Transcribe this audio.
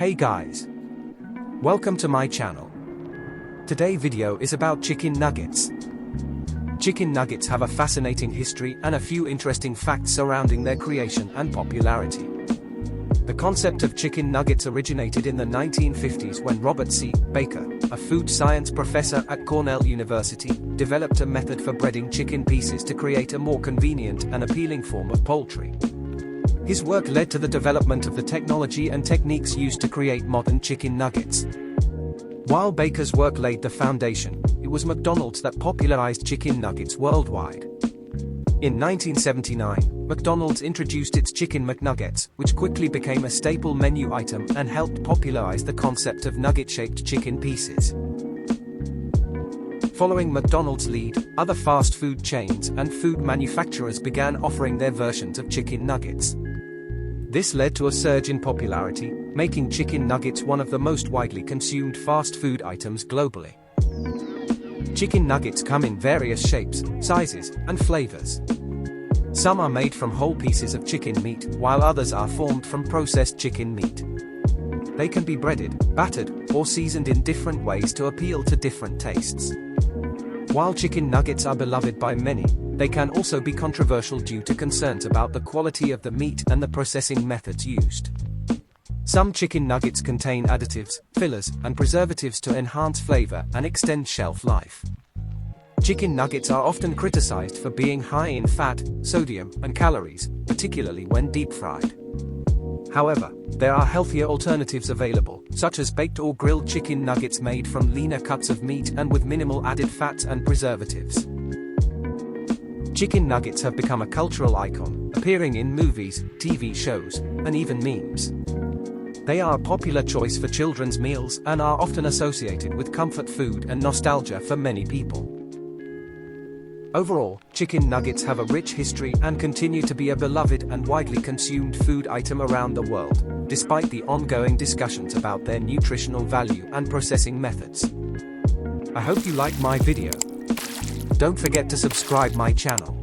Hey guys! Welcome to my channel. Today video is about chicken nuggets. Chicken nuggets have a fascinating history and a few interesting facts surrounding their creation and popularity. The concept of chicken nuggets originated in the 1950s when Robert C. Baker, a food science professor at Cornell University, developed a method for breading chicken pieces to create a more convenient and appealing form of poultry. His work led to the development of the technology and techniques used to create modern chicken nuggets. While Baker's work laid the foundation, it was McDonald's that popularized chicken nuggets worldwide. In 1979, McDonald's introduced its Chicken McNuggets, which quickly became a staple menu item and helped popularize the concept of nugget-shaped chicken pieces. Following McDonald's lead, other fast food chains and food manufacturers began offering their versions of chicken nuggets. This led to a surge in popularity, making chicken nuggets one of the most widely consumed fast food items globally. Chicken nuggets come in various shapes, sizes, and flavors. Some are made from whole pieces of chicken meat, while others are formed from processed chicken meat. They can be breaded, battered, or seasoned in different ways to appeal to different tastes. While chicken nuggets are beloved by many, they can also be controversial due to concerns about the quality of the meat and the processing methods used. Some chicken nuggets contain additives, fillers, and preservatives to enhance flavor and extend shelf life. Chicken nuggets are often criticized for being high in fat, sodium, and calories, particularly when deep-fried. However, there are healthier alternatives available, such as baked or grilled chicken nuggets made from leaner cuts of meat and with minimal added fats and preservatives. Chicken nuggets have become a cultural icon, appearing in movies, TV shows, and even memes. They are a popular choice for children's meals and are often associated with comfort food and nostalgia for many people. Overall, chicken nuggets have a rich history and continue to be a beloved and widely consumed food item around the world, despite the ongoing discussions about their nutritional value and processing methods. I hope you liked my video. Don't forget to subscribe my channel.